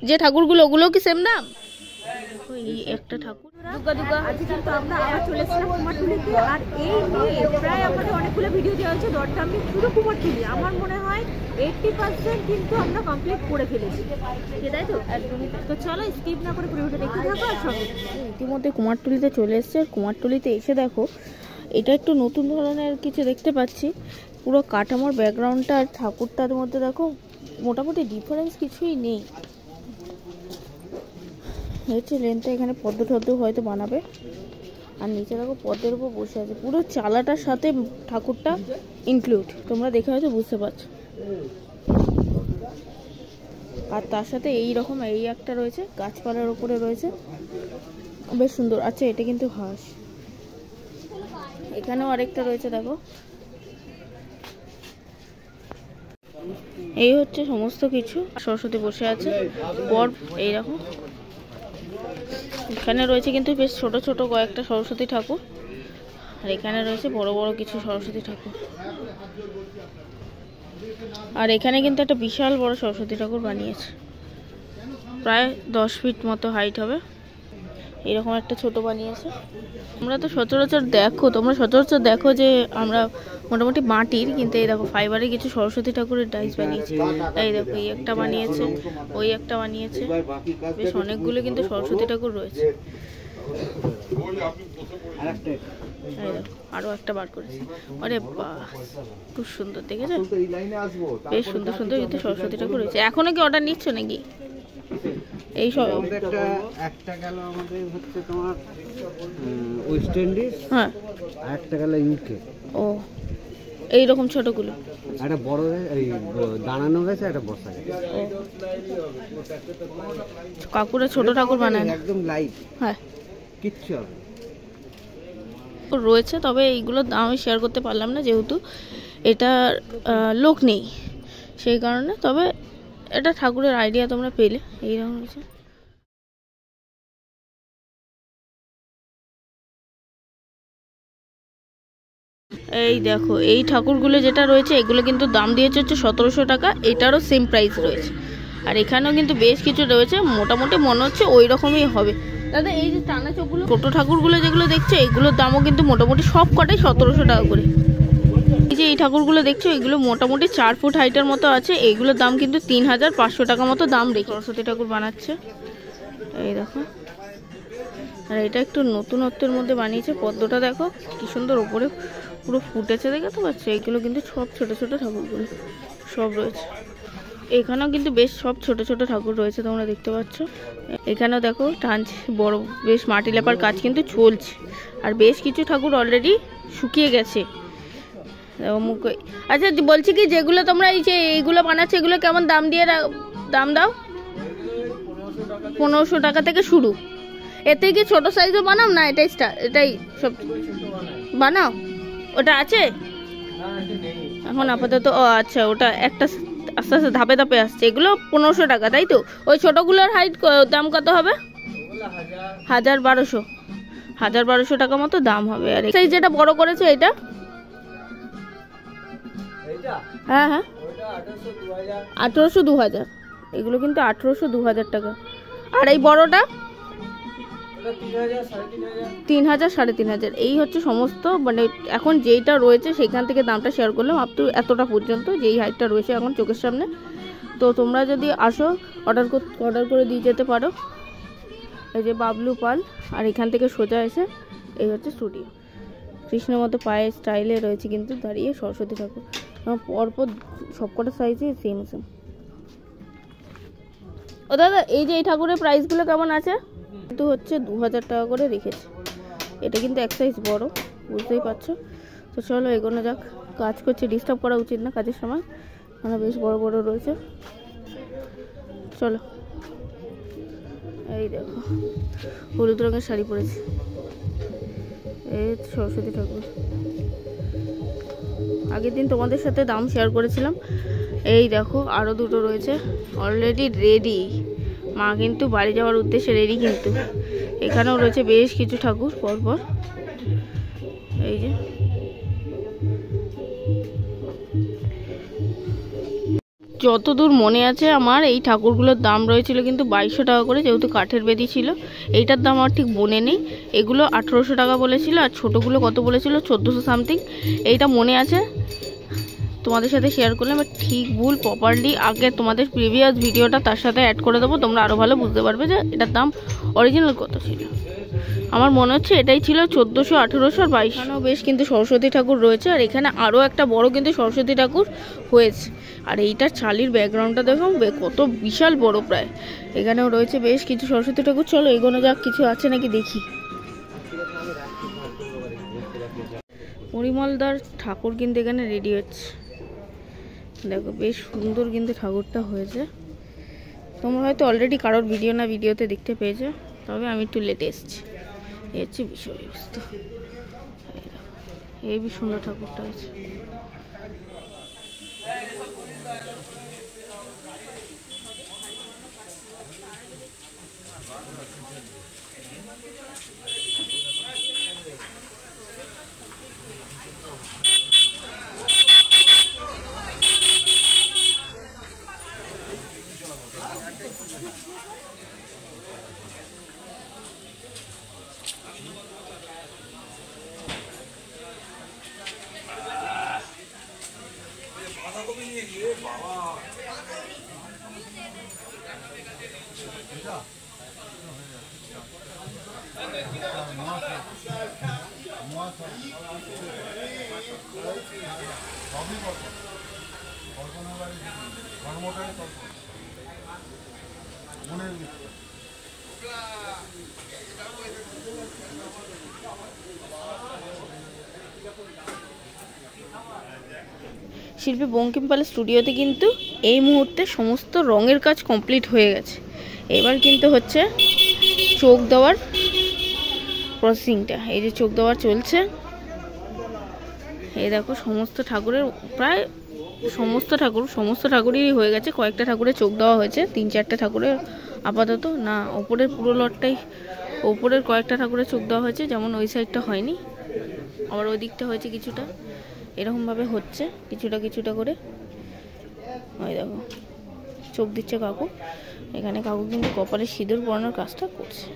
যে ঠাকুরগুলো ওগুলো কি সেম দাম? এই একটা ঠাকুর দুর্গা দুর্গা। আজকে কিন্তু আমরা আবার চলে এসেছিলাম কুমারটুলিতে, আর এই নিয়ে প্রায় আমাদের অনেকগুলো ভিডিও দেওয়া হয়েছে দরদামে পুরো কুমারটুলি। আমার মনে হয় 80% কিন্তু আমরা কমপ্লিট করে ফেলেছি, তাই তো? একদমই। তো চলো স্কিপ না করে পুরোটা দেখতে থাকো আর সঙ্গে। ইতিমধ্যে কুমারটুলিতে চলে এসছে। কুমারটুলিতে এসে দেখো এটা একটু নতুন ধরনের কিছু দেখতে পাচ্ছি। পুরো কাঠামোর ব্যাকগ্রাউন্ডটা আর ঠাকুরটার মধ্যে দেখো মোটামুটি ডিফারেন্স কিছুই নেই। হচ্ছে লেনটা এখানে পদ্ম টদ্ম হয়তো বানাবে, আর নিচে দেখো পদ্মের উপর বসে আছে। পুরো চালাটার সাথে ঠাকুরটা ইনক্লুড, তোমরা দেখে হয়তো বুঝতে পারছো। আর তার সাথে এই রকম এই একটা রয়েছে গাছপালার উপরে রয়েছে, বেশ সুন্দর। আচ্ছা এটা কিন্তু হাঁস। এখানেও আরেকটা রয়েছে দেখো। এই হচ্ছে সমস্ত কিছু। সরস্বতী বসে আছে পর এইরকম। এখানে রয়েছে কিন্তু বেশ ছোট ছোট কয়েকটা সরস্বতী ঠাকুর, আর এখানে রয়েছে বড় বড় কিছু সরস্বতী ঠাকুর। আর এখানে কিন্তু একটা বিশাল বড় সরস্বতী ঠাকুর বানিয়েছে, প্রায় 10 ফিট মতো হাইট হবে। এরকম একটা ছোট বানিয়েছে। তোমরা তো সচরাচর দেখো যে আমরা মোটামুটি মাটির, কিন্তু এই দেখো ফাইবারের কিছু সরস্বতী ঠাকুরের ডাইস বানিয়েছে। এই দেখো এই একটা বানিয়েছে, ওই একটা বানিয়েছে, বেশ অনেকগুলো কিন্তু সরস্বতী ঠাকুর রয়েছে। এই দেখো আরো একটা বার করেছে। আরে বাহ, খুব সুন্দর দেখেছো, বেশ সুন্দর সুন্দর কিন্তু সরস্বতী ঠাকুর রয়েছে। এখনো কি অর্ডার নিচ্ছ নাকি? এই সব একটা গেল আমাদের হচ্ছে তোমার ওয়েস্ট ইন্ডিজ, হ্যাঁ, আর একটা গেল ইউকে। ও এই রকম ছোটগুলো, একটা বড় এই দাঁড়ানো গেছে, একটা বসা গেছে। কাকুরা ছোট ঠাকুর বানায় একদম লাইট, হ্যাঁ, কিচ্ছু হবে রয়েছে। তবে এইগুলোর দাম আমি শেয়ার করতে পারলাম না, যেহেতু এটা লোক নেই সেই কারণে। তবে এটা ঠাকুরের আইডিয়া তোমরা পেলে। এইরকম হয়েছে। এই দেখো এই ঠাকুরগুলো যেটা রয়েছে এগুলো কিন্তু দাম দিয়েছে হচ্ছে 1700 টাকা। এটারও সেম প্রাইস রয়েছে। আর এখানেও কিন্তু বেশ কিছু রয়েছে, মোটামুটি মনে হচ্ছে ওই রকমই হবে। দাদা এই যে টানা চোখগুলো ছোটো ঠাকুরগুলো যেগুলো দেখছো এগুলোর দামও কিন্তু মোটামুটি সব কটাই 1700 টাকা করে। এই যে এই ঠাকুরগুলো দেখছো এগুলো মোটামুটি 4 ফুট হাইটের মতো আছে। এইগুলোর দাম কিন্তু 3500 টাকা মতো দাম রেখে সরস্বতী ঠাকুর বানাচ্ছে। এই দেখো, আর এটা একটু নতুনত্বের মধ্যে বানিয়েছে। পদ্মটা দেখো কি সুন্দর ওপরে পুরো ফুটেছে, দেখে তো পাচ্ছ। এইগুলো কিন্তু সব ছোট ছোট ঠাকুরগুলো সব রয়েছে। এখানেও কিন্তু বেশ সব ছোট ছোট ঠাকুর রয়েছে, তোমরা দেখতে পাচ্ছ। এখানেও দেখো টানছে বড়, বেশ মাটি লেপার কাজ কিন্তু চলছে। আর বেশ কিছু ঠাকুর অলরেডি শুকিয়ে গেছে। আচ্ছা বলছি কি, যেগুলো তোমরা এই যে এইগুলো বানাচ্ছো এগুলো কেমন দাম দিয়ে দাম দাও? 1500 টাকা থেকে শুরু। এতে কি ছোট সাইজও বানাও না? এটাই সব বানাও? ওটা আছে এখন আপাতত? ও আচ্ছা, ওটা একটা আস্তে আস্তে ধাপে ধাপে আসছে। এগুলো 1500 টাকা, তাই তো? ওই ছোটগুলোর হাইট দাম কত হবে? 1200 টাকা মতো দাম হবে। আর এই যেটা বড় করেছে এটা, হ্যাঁ হ্যাঁ 1800 2000। এগুলো কিন্তু 1800 2000 টাকা। আর এই বড়টা 3000 3500। এই হচ্ছে সমস্ত, মানে এখন যেইটা রয়েছে সেখান থেকে দামটা শেয়ার করলাম আপ টু এতটা পর্যন্ত, যেই হাইটটা রয়েছে এখন চোখের সামনে। তো তোমরা যদি আসো অর্ডার করে দিয়ে যেতে পারো। এই যে বাবলু পাল, আর এখান থেকে সোজা এসে এই হচ্ছে স্টুডিও। কৃষ্ণের মতো পায়ের স্টাইলে রয়েছে কিন্তু দাঁড়িয়ে সরস্বতী ঠাকুর। পরপর সবকটা সাইজে সেম। ও দাদা এই যে এই ঠাকুরের প্রাইসগুলো কেমন আছে? কিন্তু হচ্ছে 2000 টাকা করে রেখেছে। এটা কিন্তু এক সাইজ বড়, বুঝতেই পারছো। তো চলো এগোনো যাক। কাজ করছে, ডিস্টার্ব করা উচিত না কাজের সময়, মানে বেশ বড় বড় রয়েছে। চলো। এই দেখো হলুদ রঙের শাড়ি পরেছে, এই সরস্বতী ঠাকুর। আগের দিন তোমাদের সাথে দাম শেয়ার করেছিলাম। এই দেখো আরও দুটো রয়েছে অলরেডি রেডি। মা কিন্তু বাড়ি যাওয়ার উদ্দেশ্যে রেডি। কিন্তু এখানেও রয়েছে বেশ কিছু ঠাকুর পরপর। এই যে যতদূর মনে আছে আমার এই ঠাকুরগুলোর দাম রয়েছিল কিন্তু 2200 টাকা করে, যেহেতু কাঠের বেদি ছিল। এইটার দাম আমার ঠিক মনে নেই। এগুলো 1800 টাকা বলেছিল, আর ছোটোগুলো কত বলেছিল 1400 সামথিং। এইটা মনে আছে, তোমাদের সাথে শেয়ার করলাম। ঠিক ভুল প্রপারলি আগে তোমাদের প্রিভিয়াস ভিডিওটা তার সাথে অ্যাড করে দেবো, তোমরা আরও ভালো বুঝতে পারবে যে এটার দাম অরিজিনাল কত ছিল। আমার মনে হচ্ছে এটাই ছিল 1400, 1800 আর 2200। এখানেও বেশ কিন্তু সরস্বতী ঠাকুর রয়েছে, আর এখানে আরও একটা বড় কিন্তু সরস্বতী ঠাকুর হয়েছে। আর এইটার চালির ব্যাকগ্রাউন্ডটা দেখো কত বিশাল বড় প্রায়। এখানেও রয়েছে বেশ কিছু সরস্বতী ঠাকুর। চলো এগোনো যাক, কিছু আছে নাকি দেখি। পরিমলদার ঠাকুর কিন্তু এখানে রেডি হচ্ছে, দেখো বেশ সুন্দর কিন্তু ঠাকুরটা হয়েছে। তোমরা হয়তো অলরেডি কারোর ভিডিওতে দেখতে পেয়েছো, তবে আমি একটু লেটে এসেছি। এই হচ্ছে বিষয়বস্তু। এই সুন্দর ঠাকুরটা আছে। শিল্পী বঙ্কিম পালের স্টুডিওতে কিন্তু এই মুহূর্তে সমস্ত রঙের কাজ কমপ্লিট হয়ে গেছে। এবার কিন্তু হচ্ছে চোখ দেওয়ার প্রসেসিংটা। এই যে চোখ দেওয়া চলছে, এই দেখো সমস্ত ঠাকুরের প্রায় সমস্ত ঠাকুরেরই হয়ে গেছে। কয়েকটা ঠাকুরের চোখ দেওয়া হয়েছে, 3-4টে ঠাকুরের আপাতত না। ওপরের পুরো লটটাই, ওপরের কয়েকটা ঠাকুরের চোখ দেওয়া হয়েছে, যেমন ওই সাইডটা হয়নি, আবার ওই দিকটা হয়েছে কিছুটা। এরকমভাবে হচ্ছে কিছুটা করে। ওই দেখো চোখ দিচ্ছে কাকু। এখানে কাকু কিন্তু কপালে সিঁদুর পরানোর কাজটা করছে।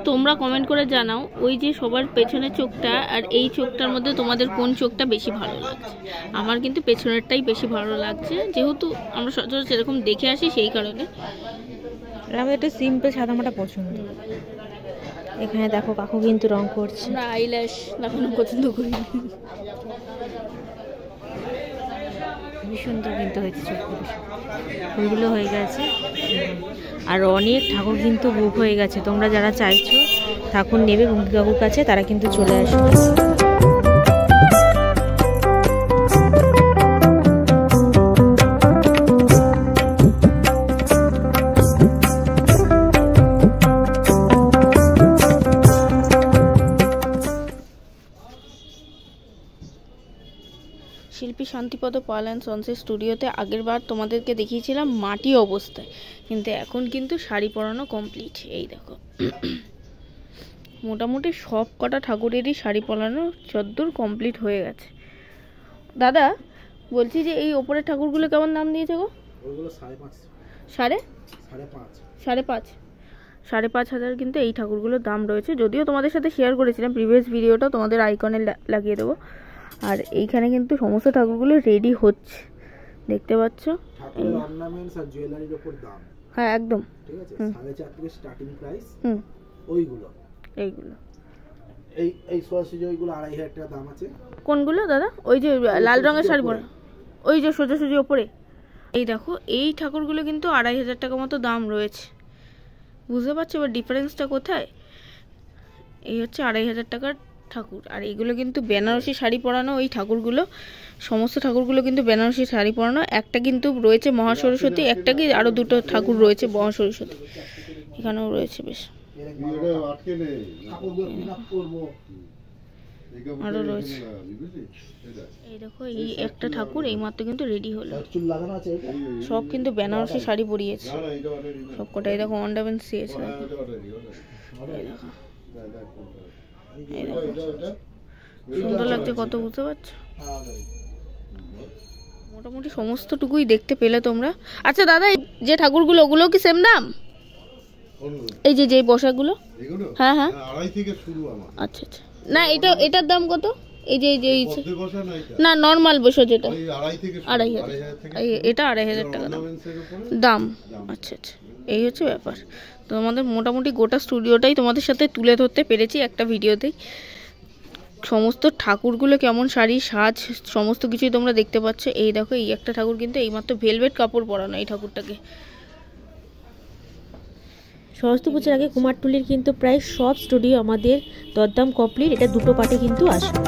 তোমরা কমেন্ট করে জানাও ওই যে সবার পেছনের চোখটা আর এই চোখটার মধ্যে তোমাদের কোন চোখটা বেশি ভালো লাগছে। আমার কিন্তু পেছনেরটাই বেশি ভালো লাগছে, যেহেতু আমরা সচরাচর এরকম দেখে আসি সেই কারণে। আমাদের একটু সিম্পল সাদামাটা পছন্দ। এখানে দেখো কাকু কিন্তু রং করছে, না আইল্যাশ লাগানো পছন্দ করি। খুবই সুন্দর কিন্তু হয়েছে চোখগুলো, ওইগুলো হয়ে গেছে। আর অনেক ঠাকুর কিন্তু বুক হয়ে গেছে। তোমরা যারা চাইছো ঠাকুর নেবে বঙ্কি কাকুর কাছে, তারা কিন্তু চলে আসবে। শিল্পী শান্তিপদ পাল অ্যান্ড সন্সের স্টুডিওতে আগের বার তোমাদেরকে দেখিয়েছিলাম মাটি অবস্থায়, কিন্তু এখন কিন্তু শাড়ি পরানো কমপ্লিট। এই দেখো মোটামুটি সব কটা ঠাকুরেরই শাড়ি পরানো যদ্দূর কমপ্লিট হয়ে গেছে। দাদা বলছি যে এই ওপরের ঠাকুরগুলো কেমন দাম দিয়েছে গো? ওগুলো 550। 5,500 কিন্তু এই ঠাকুরগুলোর দাম রয়েছে। যদিও তোমাদের সাথে শেয়ার করেছিলাম প্রিভিয়াস ভিডিওটা, তোমাদের আইকনে লাগিয়ে দেবো। আর এইখানে কিন্তু সমস্ত ঠাকুরগুলো রেডি হচ্ছে, দেখতে পাচ্ছ। হ্যাঁ একদম, ঠিক আছে। 4.5 থেকে স্টার্টিং প্রাইস ওইগুলো, এইগুলো এই সোয়াসিজ ওইগুলো 2,500 টাকা দাম আছে। কোনগুলো দাদা? ওই যে লাল রঙের শাড়ি পরা, ওই যে সোজাসুজি ওপরে। এই দেখো এই ঠাকুরগুলো কিন্তু 2,500 টাকা মতো দাম রয়েছে, বুঝতে পারছো এবার ডিফারেন্সটা কোথায়? এই হচ্ছে 2,500 টাকার ঠাকুর। আর এইগুলো কিন্তু বেনারসি শাড়ি পরানো ওই ঠাকুরগুলো, সমস্ত ঠাকুরগুলো কিন্তু বেনারসি শাড়ি পরানো। একটা কিন্তু রয়েছে মহাসরস্বতী, একটা কি আরো দুটো ঠাকুর রয়েছে মহাসরস্বতী, এখানেও রয়েছে বেশ আরো রয়েছে। এই দেখো এই একটা ঠাকুর এইমাত্র কিন্তু রেডি হলো, সব কিন্তু বেনারসি শাড়ি পরিয়েছে সব কটাই। দেখো অর্নামেন্টস দিয়েছে, সুন্দর লাগছে কত, বুঝতে পারছো? মোটামুটি সমস্তটুকুই দেখতে পেলে তোমরা। আচ্ছা দাদা, যে ঠাকুরগুলো ওগুলো কি সেম দাম? এই যে যে বসাগুলো? হ্যাঁ হ্যাঁ, 2.5 থেকে শুরু আমার। আচ্ছা আচ্ছা, না এটার দাম কত? এই যে না নরমাল বসা যেটা 2,500, এটা 2,500 টাকা দাম। আচ্ছা আচ্ছা, এই হচ্ছে ব্যাপার। তোমাদের মোটামুটি গোটা স্টুডিওটাই তোমাদের সাথে তুলে ধরতে পেরেছি একটা ভিডিওতেই। সমস্ত ঠাকুরগুলো কেমন শাড়ি সাজ সমস্ত কিছুই তোমরা দেখতে পাচ্ছ। এই দেখো এই একটা ঠাকুর কিন্তু এইমাত্র ভেলভেট কাপড় পরানো এই ঠাকুরটাকে। সরস্বতী পুজোর আগে কুমারটুলির কিন্তু প্রায় সব স্টুডিও আমাদের দরদাম কমপ্লিট, এটা দুটো পার্টে কিন্তু আসবে।